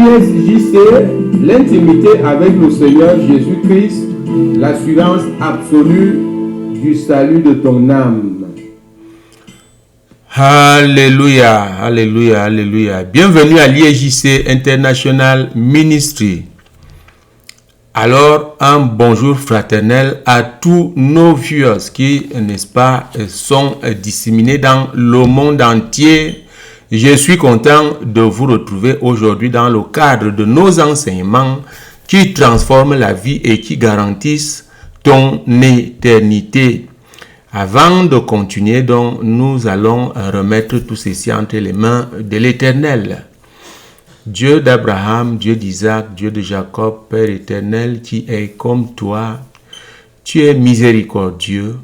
l'ISJC, l'intimité avec le Seigneur Jésus-Christ, l'assurance absolue du salut de ton âme. Alléluia, alléluia, alléluia. Bienvenue à l'ISJC International Ministry. Alors, un bonjour fraternel à tous nos viewers qui, n'est-ce pas, sont disséminés dans le monde entier. Je suis content de vous retrouver aujourd'hui dans le cadre de nos enseignements qui transforment la vie et qui garantissent ton éternité. Avant de continuer, donc, nous allons remettre tout ceci entre les mains de l'Éternel. Dieu d'Abraham, Dieu d'Isaac, Dieu de Jacob, Père éternel, qui est comme toi, tu es miséricordieux,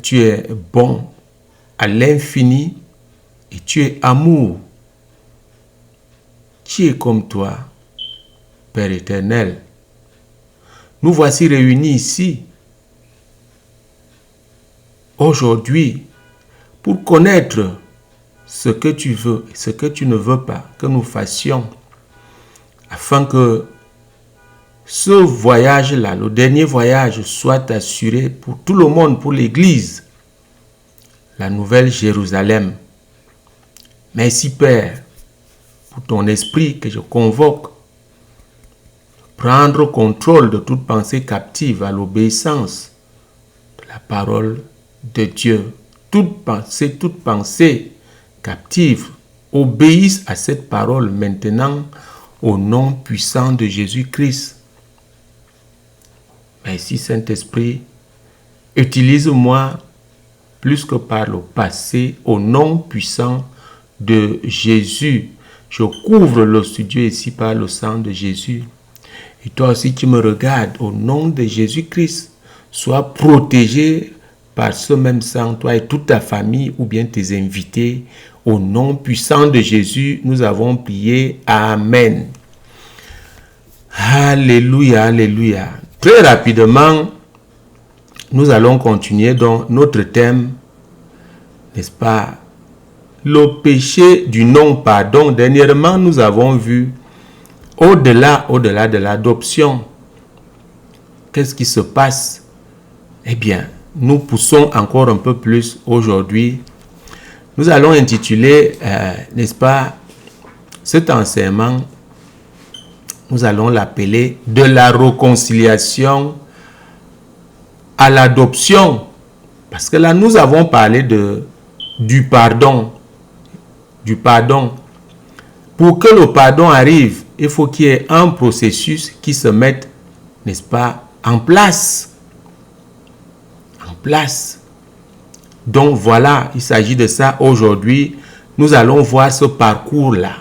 tu es bon à l'infini et tu es amour. Qui est comme toi, Père éternel. Nous voici réunis ici, aujourd'hui, pour connaître ce que tu veux et ce que tu ne veux pas que nous fassions, afin que ce voyage-là, le dernier voyage, soit assuré pour tout le monde, pour l'Église, la nouvelle Jérusalem. Merci Père, pour ton esprit que je convoque, prendre contrôle de toute pensée captive à l'obéissance de la parole de Dieu. Toute pensée captive obéissent à cette parole maintenant au nom puissant de Jésus-Christ. Merci Saint-Esprit, utilise-moi plus que par le passé au nom puissant de Jésus. Je couvre le studio ici par le sang de Jésus. Et toi aussi qui me regardes, au nom de Jésus-Christ, sois protégé par ce même sang, toi et toute ta famille ou bien tes invités. Au nom puissant de Jésus, nous avons prié. Amen. Alléluia, alléluia. Très rapidement, nous allons continuer dans notre thème, n'est-ce pas, le péché du non-pardon. Dernièrement, nous avons vu au-delà de l'adoption, qu'est-ce qui se passe? Eh bien, nous poussons encore un peu plus aujourd'hui. Nous allons intituler, n'est-ce pas, cet enseignement, nous allons l'appeler de la réconciliation à l'adoption. Parce que là, nous avons parlé du pardon. Du pardon. Pour que le pardon arrive, il faut qu'il y ait un processus qui se mette, n'est-ce pas, en place. En place. Donc voilà, il s'agit de ça aujourd'hui. Nous allons voir ce parcours-là.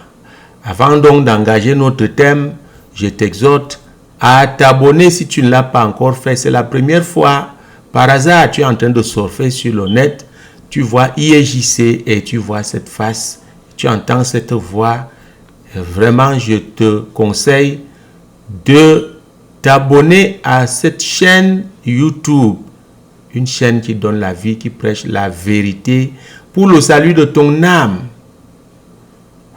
Avant donc d'engager notre thème, je t'exhorte à t'abonner si tu ne l'as pas encore fait. C'est la première fois, par hasard, tu es en train de surfer sur le net. Tu vois ISJC et tu vois cette face. Tu entends cette voix. Vraiment, je te conseille de t'abonner à cette chaîne YouTube. Une chaîne qui donne la vie, qui prêche la vérité pour le salut de ton âme.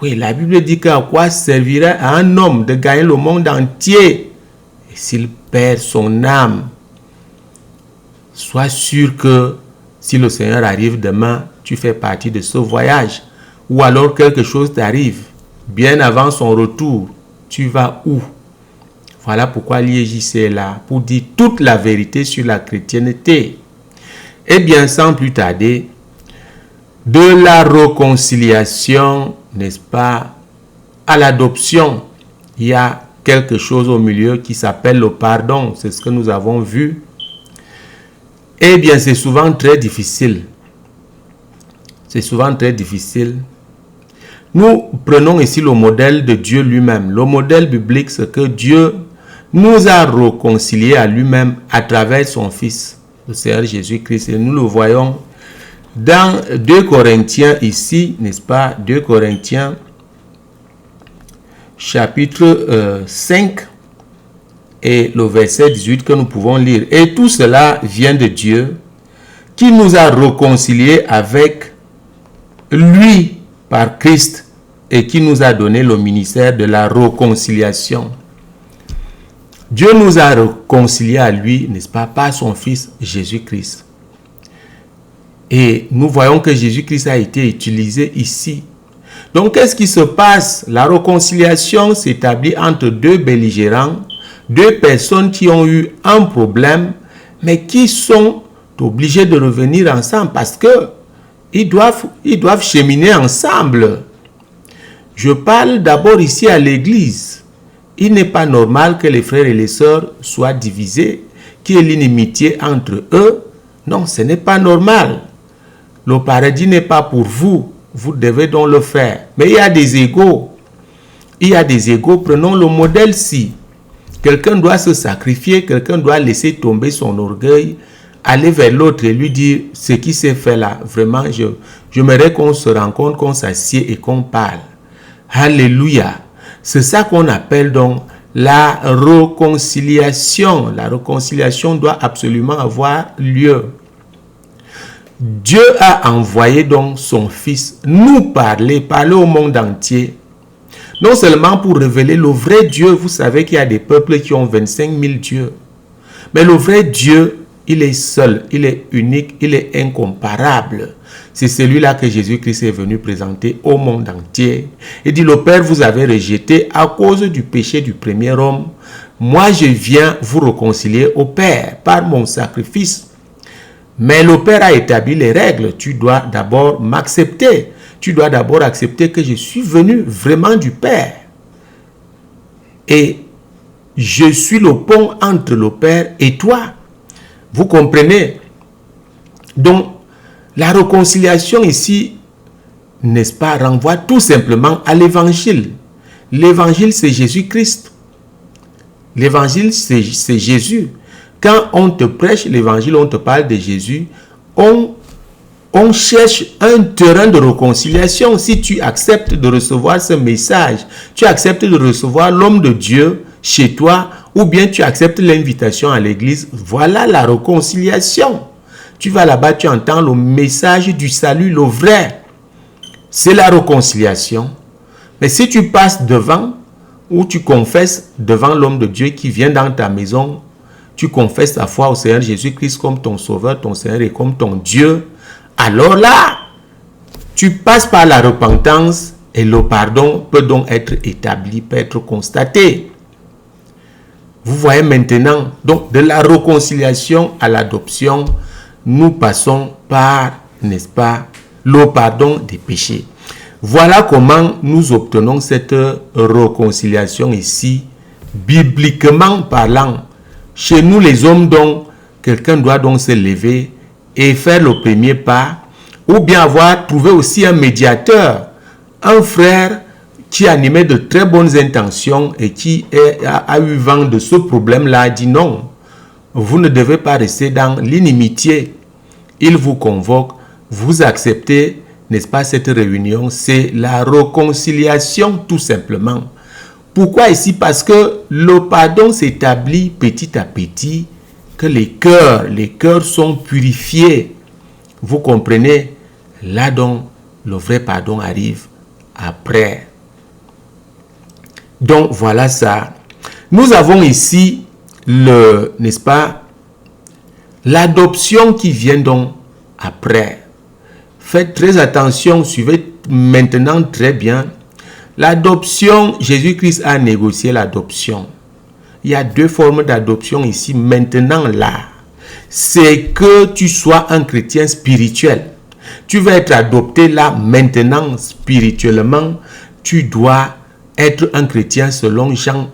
Oui, la Bible dit qu'à quoi servirait à un homme de gagner le monde entier et s'il perd son âme? Sois sûr que si le Seigneur arrive demain, tu fais partie de ce voyage. Ou alors quelque chose t'arrive. Bien avant son retour, tu vas où? Voilà pourquoi l'ISJC est là, pour dire toute la vérité sur la chrétienté. Eh bien, sans plus tarder, de la réconciliation, n'est-ce pas, à l'adoption, il y a quelque chose au milieu qui s'appelle le pardon. C'est ce que nous avons vu. Eh bien, c'est souvent très difficile. C'est souvent très difficile. Nous prenons ici le modèle de Dieu lui-même. Le modèle biblique, c'est que Dieu nous a réconciliés à lui-même à travers son Fils, le Seigneur Jésus-Christ. Et nous le voyons dans 2 Corinthiens ici, n'est-ce pas? 2 Corinthiens, chapitre 5 et le verset 18 que nous pouvons lire. Et tout cela vient de Dieu qui nous a réconciliés avec lui par Christ et qui nous a donné le ministère de la réconciliation. Dieu nous a réconciliés à lui, n'est-ce pas, par son Fils Jésus-Christ. Et nous voyons que Jésus-Christ a été utilisé ici. Donc, qu'est-ce qui se passe? La réconciliation s'établit entre deux belligérants, deux personnes qui ont eu un problème, mais qui sont obligés de revenir ensemble parce que ils doivent cheminer ensemble. Je parle d'abord ici à l'église. Il n'est pas normal que les frères et les sœurs soient divisés, qu'il y ait l'inimitié entre eux. Non, ce n'est pas normal. Le paradis n'est pas pour vous. Vous devez donc le faire. Mais il y a des égos. Il y a des égos. Prenons le modèle-ci. Quelqu'un doit se sacrifier, quelqu'un doit laisser tomber son orgueil, aller vers l'autre et lui dire ce qui s'est fait là. Vraiment, j'aimerais qu'on se rencontre, qu'on s'assied et qu'on parle. Alléluia. C'est ça qu'on appelle donc la réconciliation. La réconciliation doit absolument avoir lieu. Dieu a envoyé donc son Fils nous parler au monde entier. Non seulement pour révéler le vrai Dieu, vous savez qu'il y a des peuples qui ont 25 000 dieux. Mais le vrai Dieu, il est seul, il est unique, il est incomparable. C'est celui-là que Jésus-Christ est venu présenter au monde entier. Il dit, le Père vous avez rejeté à cause du péché du premier homme. Moi, je viens vous réconcilier au Père par mon sacrifice. Mais le Père a établi les règles. Tu dois d'abord m'accepter. Tu dois d'abord accepter que je suis venu vraiment du Père. Et je suis le pont entre le Père et toi. Vous comprenez? Donc, la réconciliation ici, n'est-ce pas, renvoie tout simplement à l'évangile. L'évangile, c'est Jésus-Christ. L'évangile, c'est Jésus. Quand on te prêche l'évangile, on te parle de Jésus, on cherche un terrain de réconciliation. Si tu acceptes de recevoir ce message, tu acceptes de recevoir l'homme de Dieu chez toi, ou bien tu acceptes l'invitation à l'église, voilà la réconciliation. Tu vas là-bas, tu entends le message du salut, le vrai. C'est la réconciliation. Mais si tu passes devant, ou tu confesses devant l'homme de Dieu qui vient dans ta maison, tu confesses ta foi au Seigneur Jésus-Christ comme ton sauveur, ton Seigneur et comme ton Dieu, alors là, tu passes par la repentance et le pardon peut donc être établi, peut être constaté. Vous voyez maintenant, donc de la réconciliation à l'adoption, nous passons par, n'est-ce pas, le pardon des péchés. Voilà comment nous obtenons cette réconciliation ici, bibliquement parlant. Chez nous les hommes, donc, quelqu'un doit donc se lever et faire le premier pas, ou bien avoir trouvé aussi un médiateur, un frère qui animait de très bonnes intentions et qui a eu vent de ce problème-là, a dit non, vous ne devez pas rester dans l'inimitié. Il vous convoque, vous acceptez, n'est-ce pas, cette réunion, c'est la réconciliation tout simplement. Pourquoi ici? Parce que le pardon s'établit petit à petit, que les cœurs sont purifiés. Vous comprenez? Là donc, le vrai pardon arrive après. Donc voilà ça. Nous avons ici n'est-ce pas, l'adoption qui vient donc après. Faites très attention, suivez maintenant très bien. L'adoption, Jésus-Christ a négocié l'adoption. Il y a deux formes d'adoption ici, maintenant là. C'est que tu sois un chrétien spirituel. Tu vas être adopté là, maintenant, spirituellement. Tu dois être un chrétien selon Jean,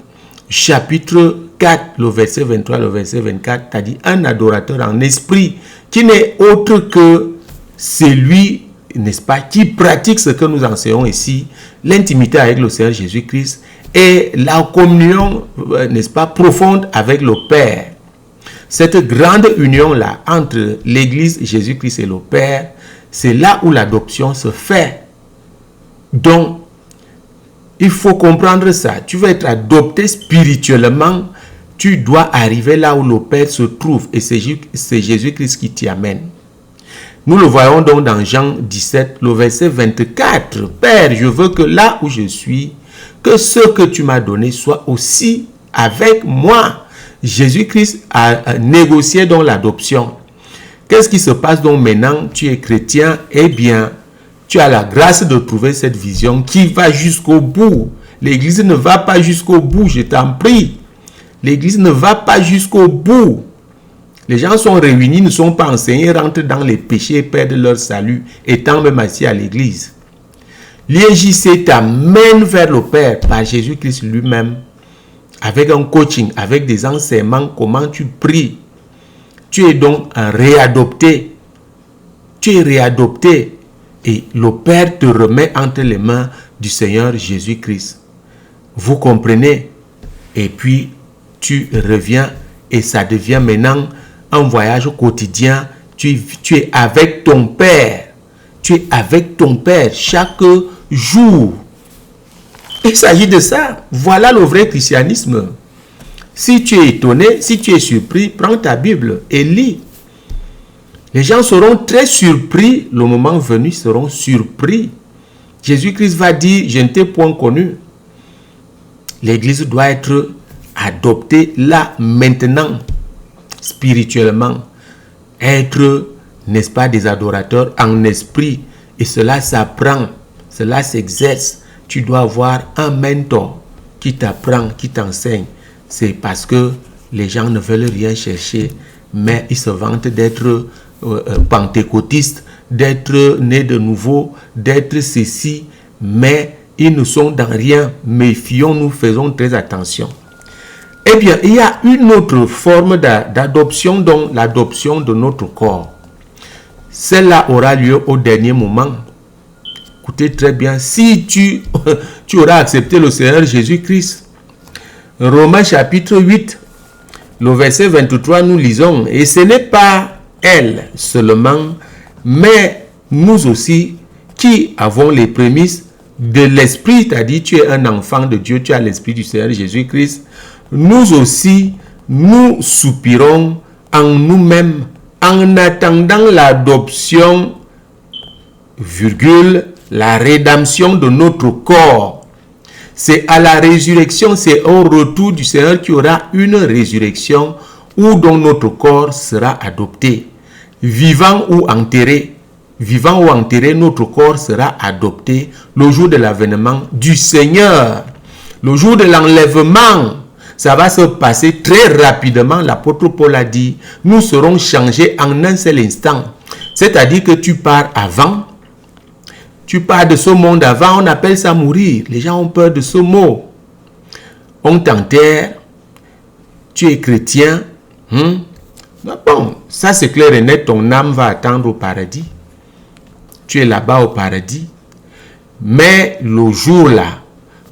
chapitre 4, le verset 23, le verset 24. C'est-à-dire un adorateur en esprit qui n'est autre que celui, n'est-ce pas, qui pratique ce que nous enseignons ici, l'intimité avec le Seigneur Jésus-Christ et la communion, n'est-ce pas, profonde avec le Père. Cette grande union-là entre l'Église, Jésus-Christ et le Père, c'est là où l'adoption se fait. Donc, il faut comprendre ça. Tu vas être adopté spirituellement, tu dois arriver là où le Père se trouve et c'est Jésus-Christ qui t'y amène. Nous le voyons donc dans Jean 17, le verset 24. Père, je veux que là où je suis, que ce que tu m'as donné soit aussi avec moi. Jésus-Christ a négocié donc l'adoption. Qu'est-ce qui se passe donc maintenant? Tu es chrétien, eh bien, tu as la grâce de trouver cette vision qui va jusqu'au bout. L'église ne va pas jusqu'au bout, je t'en prie. L'église ne va pas jusqu'au bout. Les gens sont réunis, ne sont pas enseignés, rentrent dans les péchés, perdent leur salut, étant même assis à l'église. L'IJC t'amène vers le Père par Jésus-Christ lui-même, avec un coaching, avec des enseignements, comment tu pries. Tu es donc réadopté. Tu es réadopté. Et le Père te remet entre les mains du Seigneur Jésus-Christ. Vous comprenez? Et puis, tu reviens et ça devient maintenant un voyage quotidien. Tu es avec ton Père. Tu es avec ton Père chaque jour. Il s'agit de ça. Voilà le vrai christianisme. Si tu es étonné, si tu es surpris, prends ta Bible et lis. Les gens seront très surpris. Le moment venu, seront surpris. Jésus-Christ va dire, je ne t'ai point connu. L'Église doit être adoptée là, maintenant, spirituellement. Être, n'est-ce pas, des adorateurs en esprit. Et cela s'apprend, cela s'exerce. Tu dois avoir un mentor qui t'apprend, qui t'enseigne. C'est parce que les gens ne veulent rien chercher, mais ils se vantent d'être pentecôtistes, d'être nés de nouveau, d'être ceci, mais ils ne sont dans rien. Méfions-nous, faisons très attention. Eh bien, il y a une autre forme d'adoption, donc l'adoption de notre corps. Celle-là aura lieu au dernier moment. Écoutez très bien, si tu auras accepté le Seigneur Jésus-Christ, Romains chapitre 8, le verset 23, nous lisons, et ce n'est pas elle seulement, mais nous aussi qui avons les prémices de l'Esprit, c'est-à-dire tu es un enfant de Dieu, tu as l'Esprit du Seigneur Jésus-Christ, nous aussi, nous soupirons en nous-mêmes en attendant l'adoption, virgule, la rédemption de notre corps. C'est à la résurrection, c'est au retour du Seigneur qu'il y aura une résurrection où dont notre corps sera adopté. Vivant ou enterré, notre corps sera adopté le jour de l'avènement du Seigneur. Le jour de l'enlèvement, ça va se passer très rapidement. L'apôtre Paul a dit, nous serons changés en un seul instant. C'est-à-dire que tu pars avant. Tu pars de ce monde avant, on appelle ça mourir. Les gens ont peur de ce mot. On t'enterre, tu es chrétien. Bon, ça c'est clair et net, ton âme va attendre au paradis. Tu es là-bas au paradis. Mais le jour-là,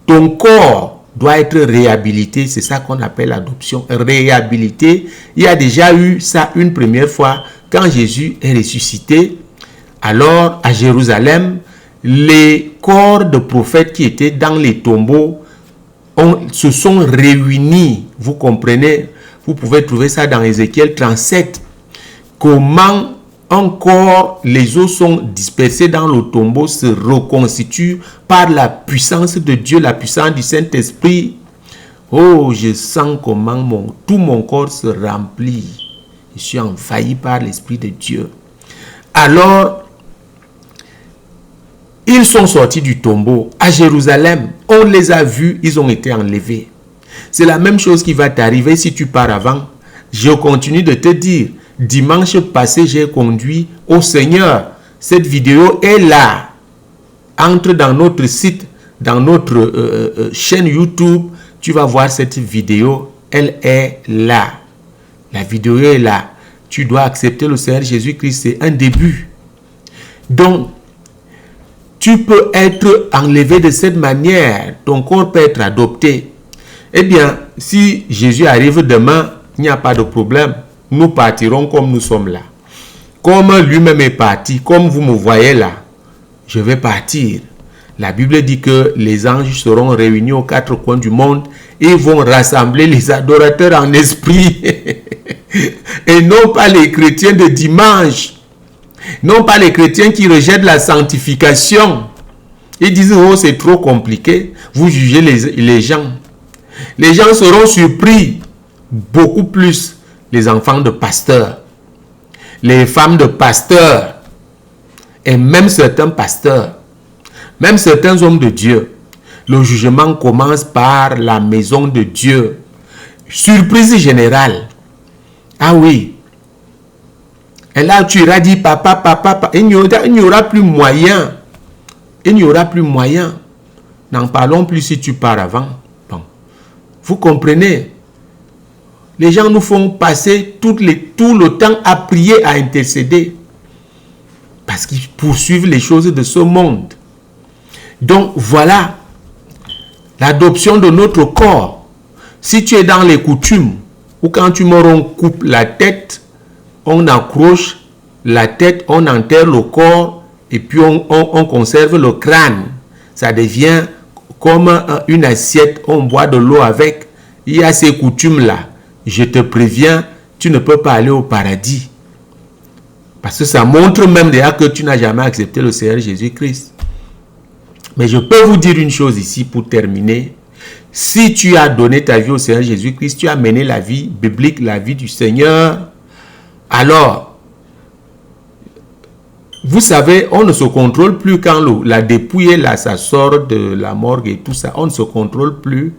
ton corps doit être réhabilité. C'est ça qu'on appelle l'adoption. Réhabilité. Il y a déjà eu ça une première fois quand Jésus est ressuscité. Alors, à Jérusalem, les corps de prophètes qui étaient dans les tombeaux se sont réunis. Vous comprenez? Vous pouvez trouver ça dans Ézéchiel 37. Comment encore les os sont dispersés dans le tombeau, se reconstituent par la puissance de Dieu, la puissance du Saint-Esprit. Oh, je sens comment tout mon corps se remplit. Je suis envahi par l'Esprit de Dieu. Alors, ils sont sortis du tombeau à Jérusalem. On les a vus, ils ont été enlevés. C'est la même chose qui va t'arriver si tu pars avant. Je continue de te dire, dimanche passé, j'ai conduit au Seigneur. Cette vidéo est là. Entre dans notre site, dans notre chaîne YouTube, tu vas voir cette vidéo. Elle est là. La vidéo est là. Tu dois accepter le Seigneur Jésus-Christ. C'est un début. Donc, tu peux être enlevé de cette manière. Ton corps peut être adopté. Eh bien, si Jésus arrive demain, il n'y a pas de problème. Nous partirons comme nous sommes là. Comme lui-même est parti, comme vous me voyez là, je vais partir. La Bible dit que les anges seront réunis aux quatre coins du monde et vont rassembler les adorateurs en esprit. Et non pas les chrétiens de dimanche. Non pas les chrétiens qui rejettent la sanctification. Ils disent, oh, c'est trop compliqué. Vous jugez les gens. Les gens seront surpris, beaucoup plus les enfants de pasteurs, les femmes de pasteurs, et même certains pasteurs, même certains hommes de Dieu. Le jugement commence par la maison de Dieu. Surprise générale. Ah oui. Et là, tu iras dire, papa, il n'y aura plus moyen. Il n'y aura plus moyen. N'en parlons plus si tu pars avant. Bon. Vous comprenez? Les gens nous font passer tout le temps à prier, à intercéder. Parce qu'ils poursuivent les choses de ce monde. Donc, voilà. L'adoption de notre corps. Si tu es dans les coutumes, ou quand tu meurs, on coupe la tête, on accroche la tête, on enterre le corps, et puis on conserve le crâne. Ça devient comme une assiette, on boit de l'eau avec. Il y a ces coutumes-là. Je te préviens, tu ne peux pas aller au paradis. Parce que ça montre même déjà que tu n'as jamais accepté le Seigneur Jésus-Christ. Mais je peux vous dire une chose ici pour terminer. Si tu as donné ta vie au Seigneur Jésus-Christ, tu as mené la vie biblique, la vie du Seigneur, alors, vous savez, on ne se contrôle plus quand la dépouille là, ça sort de la morgue et tout ça, on ne se contrôle plus.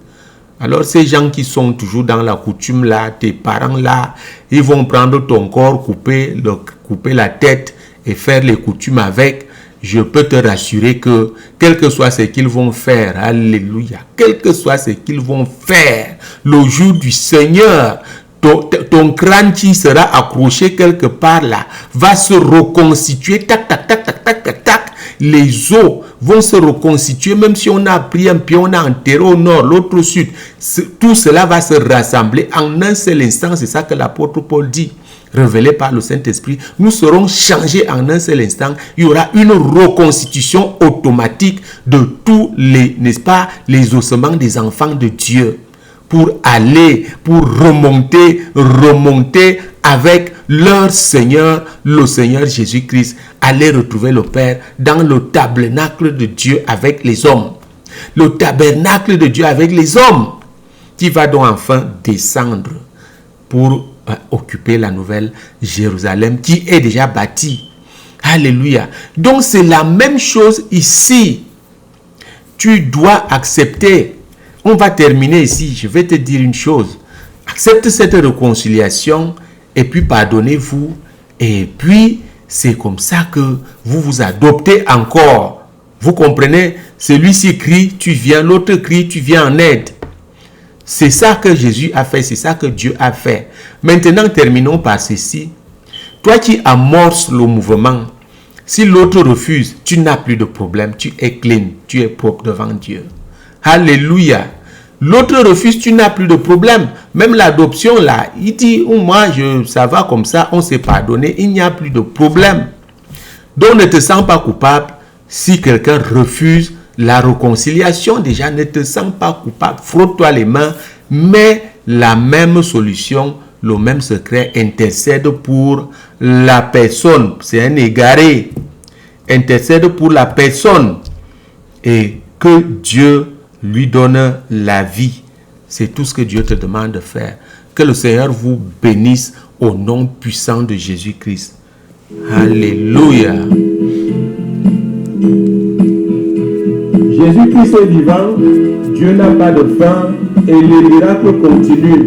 Alors ces gens qui sont toujours dans la coutume là, tes parents là, ils vont prendre ton corps, couper la tête et faire les coutumes avec. Je peux te rassurer que, quel que soit ce qu'ils vont faire, alléluia, quel que soit ce qu'ils vont faire, le jour du Seigneur, ton crâne qui sera accroché quelque part là, va se reconstituer, tac, tac, tac, tac, tac, tac, tac. Les os vont se reconstituer, même si on a pris un pied, on a enterré au nord, l'autre au sud. Tout cela va se rassembler en un seul instant. C'est ça que l'apôtre Paul dit, révélé par le Saint-Esprit. Nous serons changés en un seul instant. Il y aura une reconstitution automatique de tous les, n'est-ce pas, les ossements des enfants de Dieu. Pour aller, pour remonter avec leur Seigneur, le Seigneur Jésus-Christ, aller retrouver le Père dans le tabernacle de Dieu avec les hommes. Le tabernacle de Dieu avec les hommes, qui va donc enfin descendre pour occuper la nouvelle Jérusalem qui est déjà bâtie. Alléluia. Donc c'est la même chose ici. Tu dois accepter. On va terminer ici. Je vais te dire une chose. Accepte cette réconciliation et puis pardonnez-vous. Et puis, c'est comme ça que vous vous adoptez encore. Vous comprenez? Celui-ci crie, tu viens. L'autre crie, tu viens en aide. C'est ça que Jésus a fait. C'est ça que Dieu a fait. Maintenant, terminons par ceci. Toi qui amorces le mouvement, si l'autre refuse, tu n'as plus de problème. Tu es clean. Tu es propre devant Dieu. Alléluia. L'autre refuse, tu n'as plus de problème. Même l'adoption là, il dit, oh, moi, ça va comme ça, on s'est pardonné, il n'y a plus de problème. Donc ne te sens pas coupable si quelqu'un refuse la réconciliation. Déjà, ne te sens pas coupable. Frotte-toi les mains, mais la même solution, le même secret, intercède pour la personne. C'est un égaré. Intercède pour la personne. Et que Dieu lui donne la vie. C'est tout ce que Dieu te demande de faire. Que le Seigneur vous bénisse au nom puissant de Jésus-Christ. Alléluia. Jésus-Christ est vivant, Dieu n'a pas de fin et les miracles continuent.